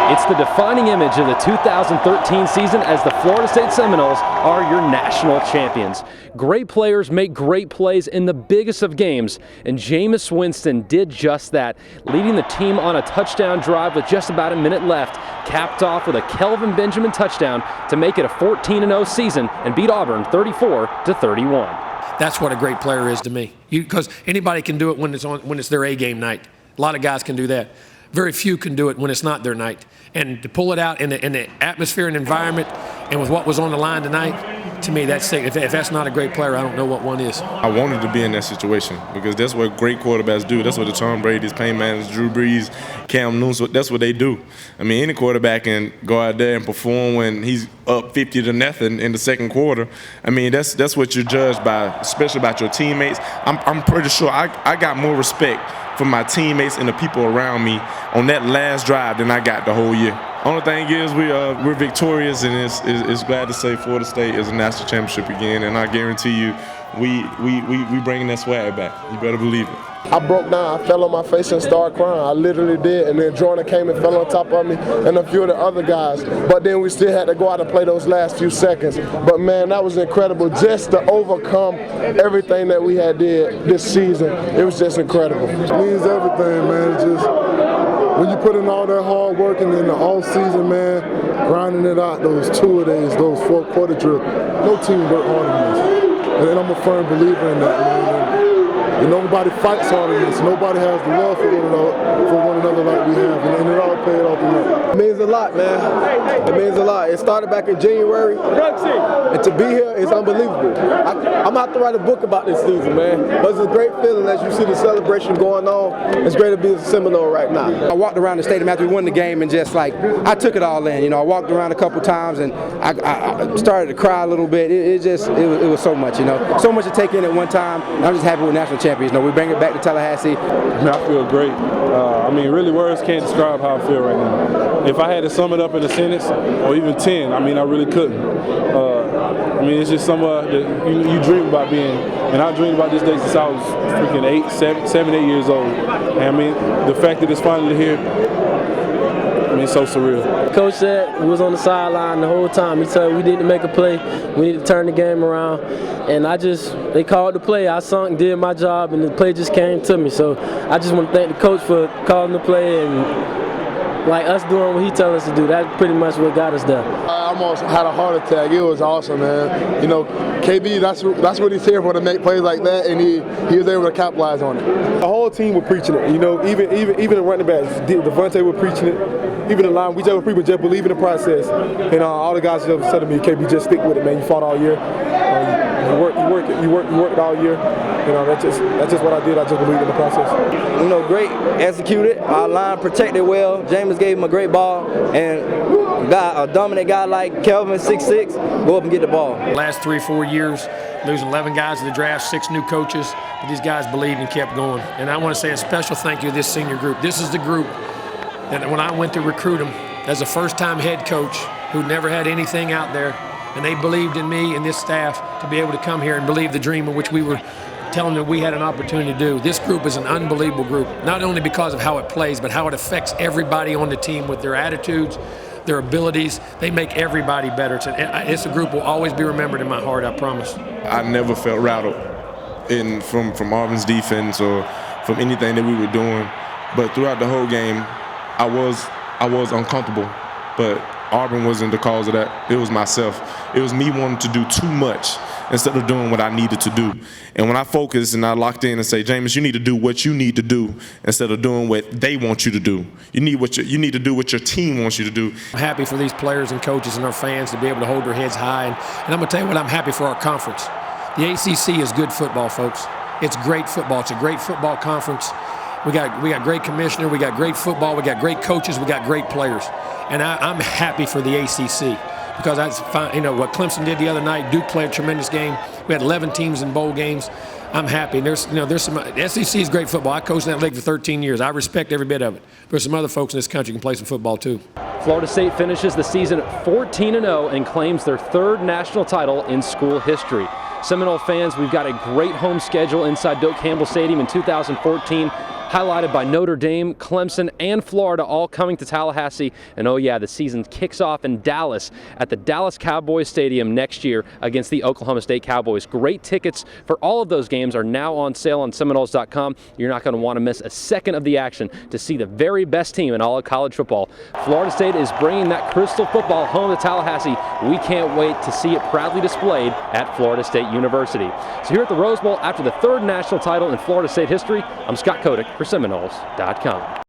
It's the defining image of the 2013 season as the Florida State Seminoles are your national champions. Great players make great plays in the biggest of games, and Jameis Winston did just that, leading the team on a touchdown drive with just about a minute left, capped off with a Kelvin Benjamin touchdown to make it a 14-0 season and beat Auburn 34-31. That's what a great player is to me, because anybody can do it when it's their A-game night. A lot of guys can do that. Very few can do it when it's not their night. And to pull it out in the atmosphere and environment and with what was on the line tonight, to me, that's sick. If that's not a great player, I don't know what one is. I wanted to be in that situation because that's what great quarterbacks do. That's what the Tom Brady's, Peyton Manning's, Drew Brees, Cam Newton, that's what they do. I mean, any quarterback can go out there and perform when he's up 50-0 in the second quarter. I mean, that's what you're judged by, especially about your teammates. I'm pretty sure I got more respect for my teammates and the people around me on that last drive than I got the whole year. Only thing is we're victorious, and it's glad to say Florida State is a national championship again, and I guarantee you we bringing that swag back. You better believe it. I broke down, I fell on my face and started crying. I literally did, and then Joyner came and fell on top of me and a few of the other guys. But then we still had to go out and play those last few seconds. But man, that was incredible just to overcome everything that we had did this season. It was just incredible. It means everything, man. It's just when you put in all that hard work and in the off season, man, grinding it out, those 2 days, those 4 quarter drills, no team worked harder than this. And I'm a firm believer in that, man. And nobody fights harder than this. Nobody has the love for one another like we have. And it all paid off in that. It means a lot, man. It means a lot. It started back in January. And to be here is unbelievable. I'm going to have to write a book about this season, man. But it's a great feeling as you see the celebration going on. It's great to be a Seminole right now. I walked around the stadium after we won the game and just like, I took it all in. You know, I walked around a couple times and I started to cry a little bit. It was so much, you know. So much to take in at one time. And I'm just happy with national champions. You know, we bring it back to Tallahassee. I feel great. I mean, really words can't describe how I feel right now. If I had to sum it up in a sentence or even 10, I mean, I really couldn't. I mean, it's just somewhere that you dream about being, and I dreamed about this day since I was freaking 7, 8 years old. And I mean, the fact that it's finally here, I mean, it's so surreal. Coach said we was on the sideline the whole time. He said we need to make a play. We need to turn the game around. And they called the play. I sunk, did my job, and the play just came to me. So I just want to thank the coach for calling the play and like us doing what he told us to do. That's pretty much what got us there. I almost had a heart attack. It was awesome, man. You know, KB, that's what he's here for, to make plays like that, and he was able to capitalize on it. The whole team were preaching it. You know, even the running backs, Devontae were preaching it. Even the line, we just were preaching, just believe in the process. And all the guys just said to me, KB, just stick with it, man. You fought all year. You worked all year. You know, that's just what I did. I just believed in the process. You know, great executed. Our line protected well. Jameis gave him a great ball, and a dominant guy like Kelvin, 6'6", go up and get the ball. Last 3 or 4 years, losing 11 guys to the draft, 6 new coaches, but these guys believed and kept going. And I want to say a special thank you to this senior group. This is the group that when I went to recruit them as a first-time head coach who never had anything out there, and they believed in me and this staff to be able to come here and believe the dream in which we were telling them we had an opportunity to do. This group is an unbelievable group, not only because of how it plays, but how it affects everybody on the team with their attitudes, their abilities. They make everybody better. It's a group will always be remembered in my heart, I promise. I never felt rattled from Auburn's defense or from anything that we were doing. But throughout the whole game, I was uncomfortable. But Auburn wasn't the cause of that. It was myself. It was me wanting to do too much instead of doing what I needed to do. And when I focused and I locked in and say, Jameis, you need to do what you need to do instead of doing what they want you to do. You need to do what your team wants you to do. I'm happy for these players and coaches and our fans to be able to hold their heads high. And I'm going to tell you what, I'm happy for our conference. The ACC is good football, folks. It's great football. It's a great football conference. We got great commissioner. We got great football. We got great coaches. We got great players. And I'm happy for the ACC because that's fine. You know what Clemson did the other night. Duke played a tremendous game. We had 11 teams in bowl games. I'm happy. There's some. The SEC is great football. I coached in that league for 13 years. I respect every bit of it. There's some other folks in this country who can play some football too. Florida State finishes the season 14-0 and claims their 3rd national title in school history. Seminole fans, we've got a great home schedule inside Doak Campbell Stadium in 2014. highlighted by Notre Dame, Clemson, and Florida all coming to Tallahassee. And oh yeah, the season kicks off in Dallas at the Dallas Cowboys Stadium next year against the Oklahoma State Cowboys. Great tickets for all of those games are now on sale on Seminoles.com. You're not going to want to miss a second of the action to see the very best team in all of college football. Florida State is bringing that crystal football home to Tallahassee. We can't wait to see it proudly displayed at Florida State University. So here at the Rose Bowl, after the third national title in Florida State history, I'm Scott Kodak for Seminoles.com.